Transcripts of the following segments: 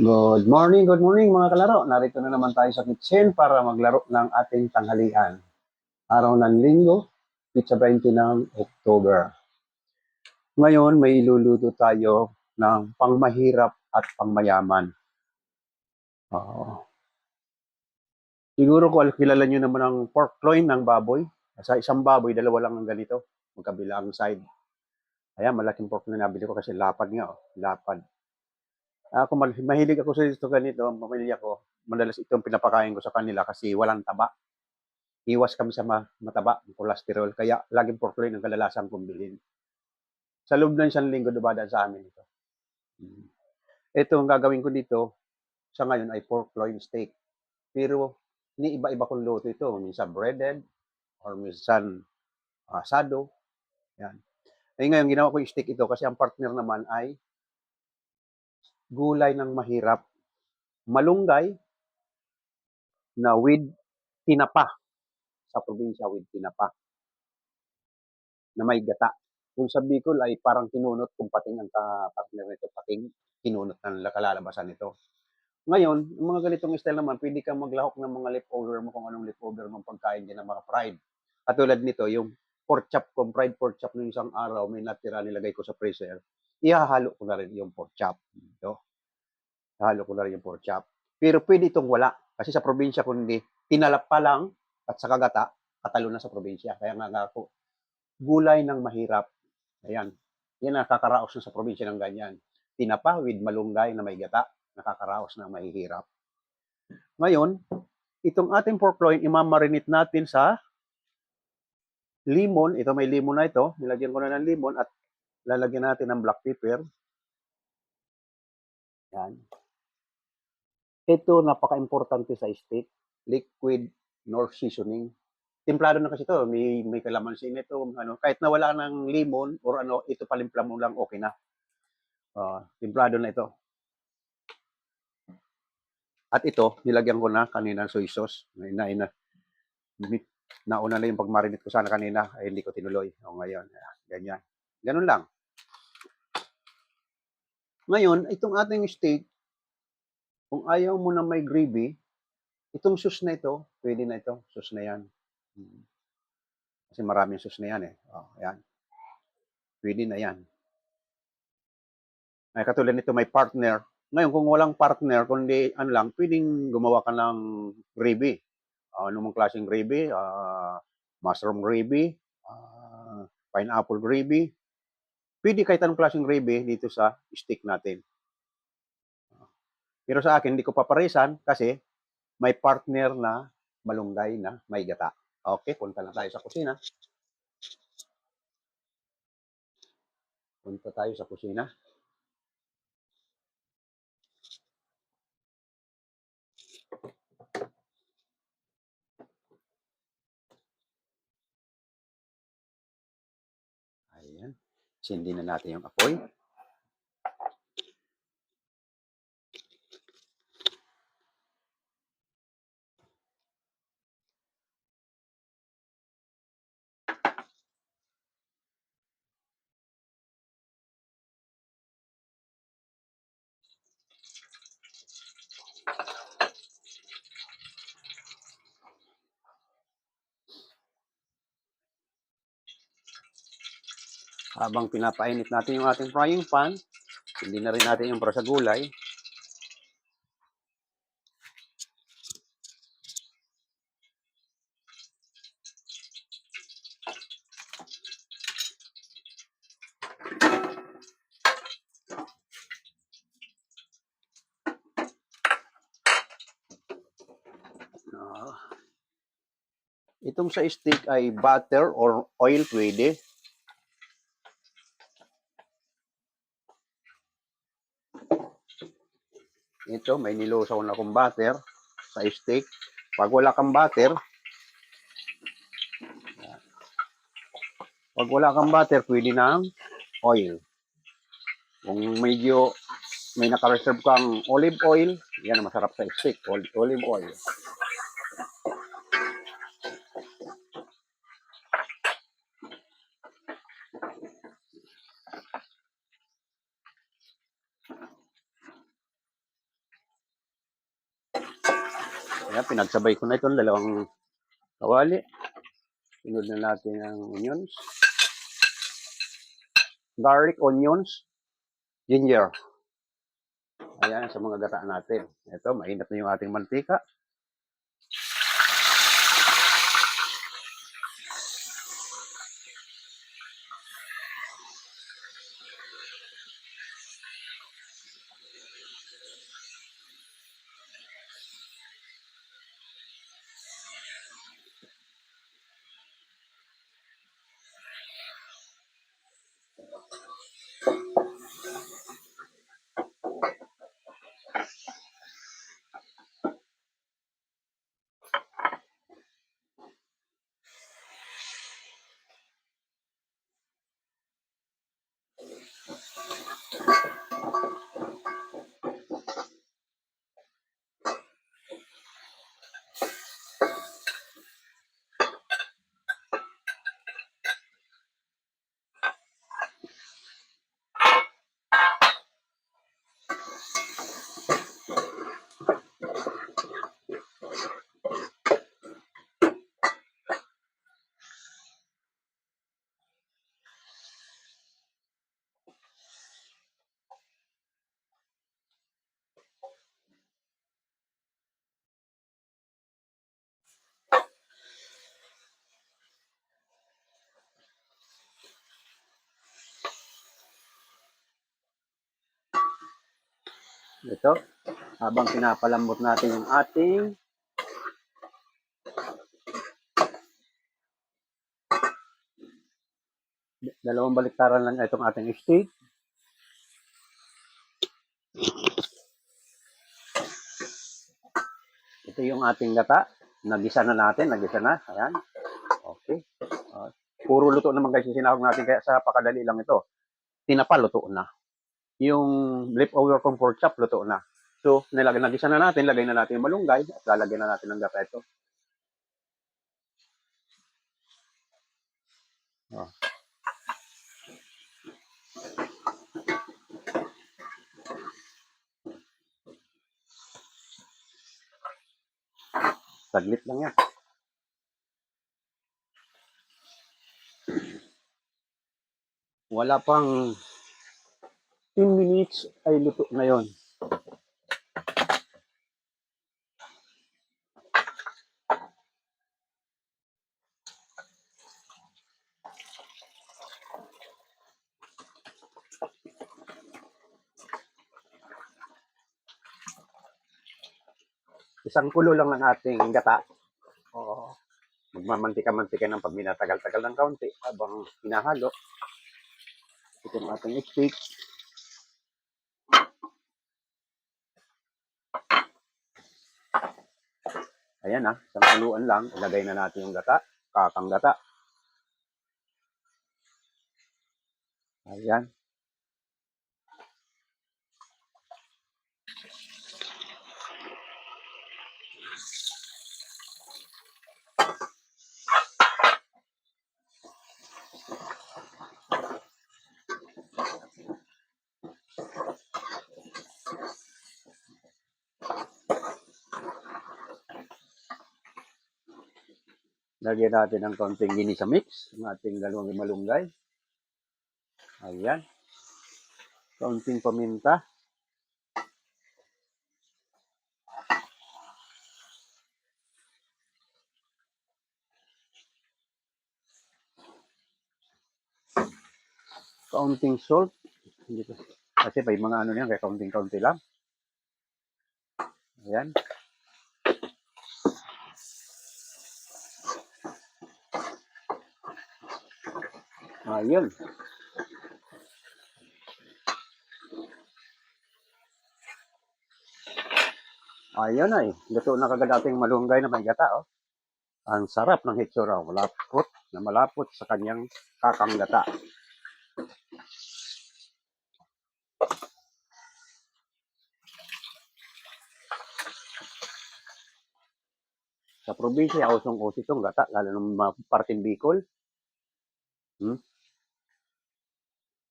Good morning mga kalaro. Narito na naman tayo sa kitchen para maglaro ng ating tanghalian. Araw ng Linggo, Pizza 20 ng October. Ngayon may iluluto tayo ng pangmahirap at pangmayaman. Siguro kung kilala nyo naman ang pork loin ng baboy. Sa isang baboy, dalawa lang ang ganito. Magkabilang side. Ayan, malaking pork na nabili ko kasi lapad nga. Lapad. Ako mahilig ako sa ito ganito, ang pamilya ko. Madalas itong pinapakain ko sa kanila kasi walang taba. Iwas kami sa mataba, cholesterol. Kaya laging pork loin ang kadalasan kong bilhin. Sa loob ng isang linggo, dumadaan sa amin ito. Ito, ang gagawin ko dito, sa ngayon ay pork loin steak. Pero, iba-iba kong luto ito. Minsan breaded, or minsan asado. Yan. Eh ngayon, ginawa ko yung steak ito kasi ang partner naman ay gulay ng mahirap. Malunggay na with tinapa. Sa probinsya with tinapa. Na may gata. Kung sa Bicol ay parang kinunot kung pating ang partner nito, pating kinunot na kalalabasan nito. Ngayon, yung mga ganitong style naman, pwede kang maglahok ng mga leftover mo kung anong leftover mong pagkain din ng mga fried. At tulad nito, yung pork chop ko, fried pork chop ng isang araw, may natira nilagay ko sa freezer, ihahalo ko na rin yung pork chop. Ito. Ihahalo ko na rin yung pork chop. Pero pwede itong wala. Kasi sa probinsya, kundi tinalap pa lang at sa kagata, katalo na sa probinsya. Kaya nga ako, gulay ng mahirap. Ayan. Yan nakakaraos na sa probinsya ng ganyan. Tinapa with malunggay na may gata, nakakaraos na mahihirap. Ngayon, itong ating pork loin, imamarinate natin sa limon. Ito may limon na ito. Nilagyan ko na ng limon at lalagyan natin ng black pepper. Yan. Ito, napaka-importante sa steak. Liquid nor seasoning. Templado na kasi ito. May kalamansi nito. Kahit nawala ng limon or ito palimplam mo lang, okay na. Templado na ito. At ito, nilagyan ko na kanina soy sauce. Nauna na yung pag-marinate ko sana kanina, ay hindi ko tinuloy. O ngayon, ganyan. Ganun lang. Ngayon, itong ating steak, kung ayaw mo na may gravy, itong sauce na ito, pwede na ito. Sauce na yan. Kasi maraming sauce na yan eh. Yan. Pwede na yan. Ay, katulad nito, may partner. Ngayon, kung walang partner, kundi lang, pwedeng gumawa ka ng gravy. Anong klaseng gravy? Mushroom gravy, pineapple gravy. Pwede kahit anong klaseng gravy dito sa steak natin. Pero sa akin, hindi ko paparisan kasi may partner na malunggay na may gata. Okay, punta na tayo sa kusina. Punta tayo sa kusina. Ayan. Sindi na natin yung apoy. Habang pinapainit natin yung ating frying pan, hindi na rin natin yung para sa gulay. Itong sa steak ay butter or oil pwede. Ito, may nilusaw na akong butter sa steak. Pag wala kang butter, pwede ng oil. Kung medyo may naka-reserve kang olive oil, yan masarap sa steak, olive oil. Ayan, pinagsabay ko na itong dalawang kawali. Sunod na natin ang onions. Garlic, onions, ginger. Ayan, sa mga gata natin. Ito, mainit na yung ating mantika. Ito, habang pinapalambot natin yung ating dalawang baliktaran lang itong ating steak. Ito yung ating gata. Nagisa na natin. Ayan. Okay. Puro luto naman guys yung sinahog natin. Kaya sa pakadali lang ito. Tinapa, luto na. Yung leftover kong pork chop, luto na. So, nagisa na natin. Lagay na natin yung malunggay. At lalagyan na natin ng gata ito. Oh. Saglit lang yan. Wala pang 10 minutes ay luto na yon. Isang kulo lang ng ating gata. Oo. Magmamantika-mantika ng pag minatagal-tagal ng kaunti habang hinahalo. Itong ating steak. Ayan isang kuluan lang. Ilagay na natin yung gata. Kakang gata. Ayan. Lagyan natin ng konting ginisa mix. Ang ating dalawang malunggay. Ayan. Konting paminta. Kaunting salt. Kasi may mga ano yan, kaya kaunting-kaunti lang. Ayan. Ayun. Ayun ay. Luto na kagad ating malunggay na may gata. Oh. Ang sarap ng hitsura. Malapot sa kanyang kakang gata. Sa probinsya, usong-uso itong gata, lalo ng mga parting Bicol.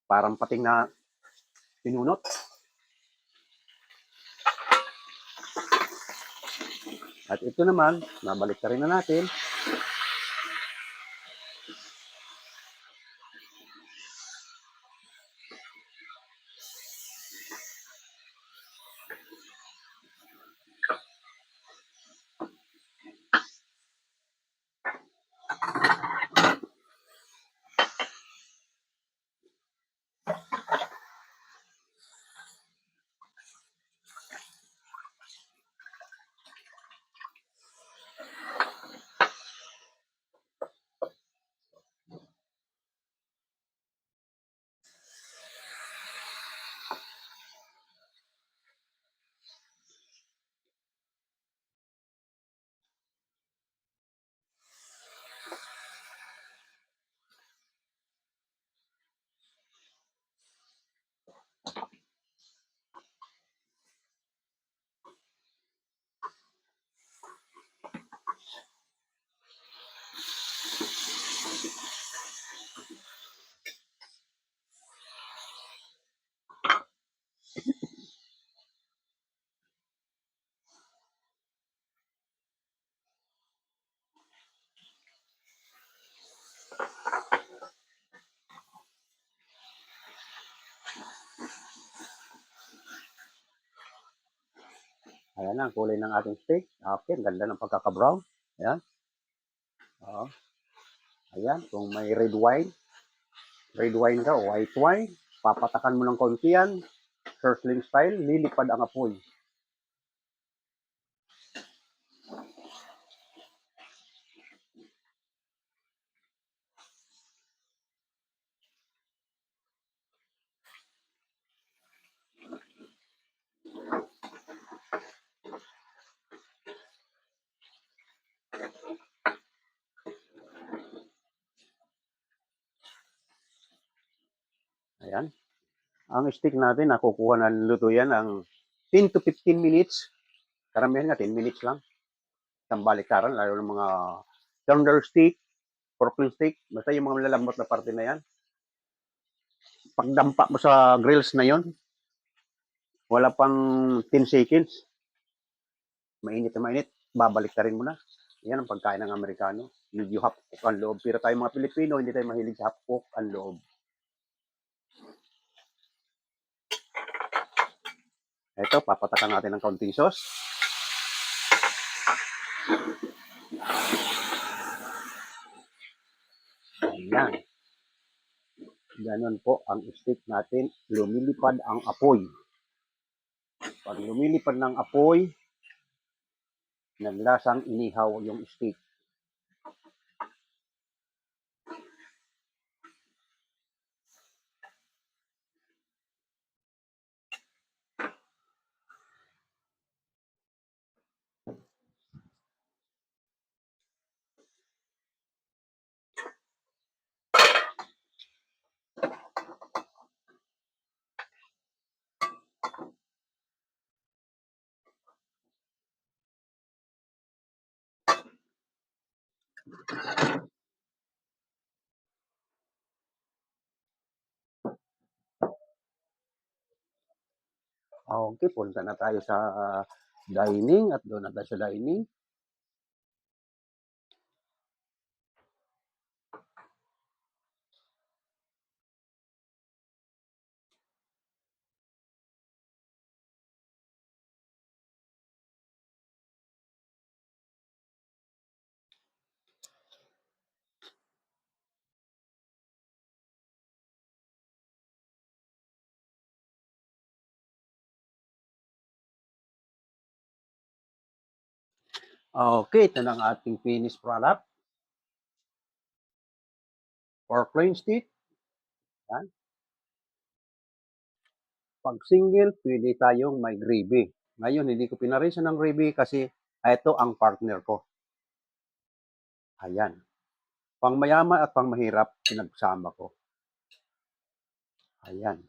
Parang pating na pinunot. At ito naman, nabalik rin na natin. Ayan na ang kulay ng ating steak. Okay, ang ganda ng pagkaka-brown. Ayan. Oo. Ayan, kung may red wine ka o white wine, papatakan mo ng konti yan, sizzling style, lilipad ang apoy. Ayan. Ang steak natin, nakukuha na luto yan ang 10 to 15 minutes. Karamihan nga 10 minutes lang. Isang baliktaran, lalo ng mga tender steak, pork steak, basta yung mga malalambot na parte na yan. Pagdampa mo sa grills na yon, wala pang 10 seconds. Mainit na mainit, babalik ka rin mo na. Yan ang pagkain ng Amerikano. Medyo hapok ang loob. Pero tayo mga Pilipino, hindi tayo mahilig sa hapok ang loob. Ito, papatakan natin ng kaunting sauce. Ayan. Ganon po ang steak natin. Lumilipad ang apoy. Pag lumilipad ng apoy, naglasang inihaw yung steak. Okay, punta na tayo sa dining at doon na tayo sa dining. Okay, ito na ang ating finished product. Pork loin steak. Yan. Pag single, pwede tayong may gravy. Ngayon, hindi ko pinarisa ng gravy kasi ito ang partner ko. Ayan. Pang mayaman at pang mahirap, pinagsama ko. Ayan.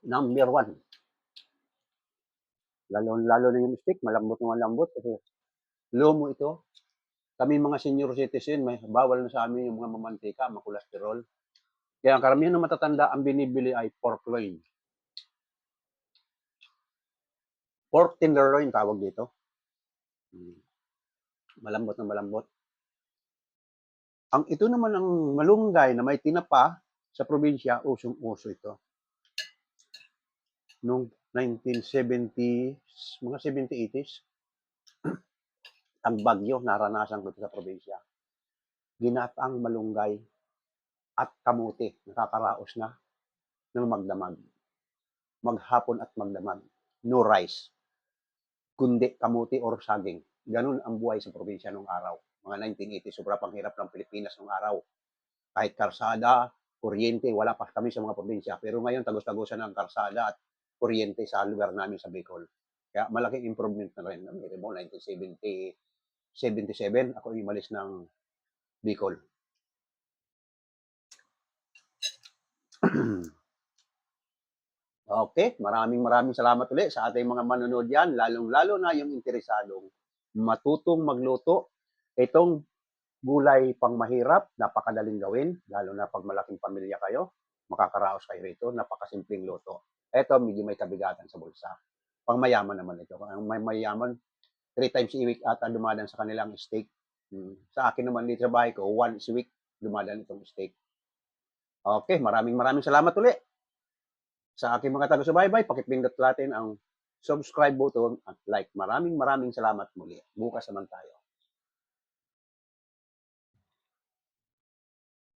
Number one. Lalo na yung steak, malambot na malambot. Kasi lomo ito. Kami mga senior citizen, may bawal na sa amin yung mga mamantika, makolesterol. Kaya ang karamihan ng matatanda, ang binibili ay pork loin. Pork tenderloin tawag dito. Malambot na malambot. Ang ito naman ang malunggay na may tinapa sa probinsya, usong-uso ito. Noong 1970s, mga 70, 80s, ang bagyo, naranasan ko ito sa probinsya. Ginataang malunggay at kamuti, nakakaraos na ng magdamag. Maghapon at magdamag. No rice, kundi kamuti or saging. Ganun ang buhay sa probinsya nung araw. Mga 1980, sobra pang hirap ng Pilipinas nung araw. Kahit karsada, kuryente, wala pa kami sa mga probinsya. Pero ngayon, tagos-tagosan ng karsada at kuryente sa lugar namin sa Bicol. Kaya malaking improvement na rin. 1977, ako umalis ng Bicol. Okay, maraming salamat ulit sa ating mga manonood yan, lalong-lalo na yung interesadong matutong magluto. Itong gulay pang mahirap, napakadaling gawin, lalo na pag malaking pamilya kayo, makakaraos kayo rito, napakasimpleng luto. Ito, medyo may kabigatan sa bulsa. Pang mayaman naman ito. Ang may mayaman, 3 times a week ata dumadaan sa kanilang steak. Sa akin naman dito sa bahay ko, once a week dumadaan itong steak. Okay, maraming salamat ulit sa aking mga taga-subaybay. Pakipindot natin ang subscribe button at like. Maraming salamat muli. Bukas naman tayo.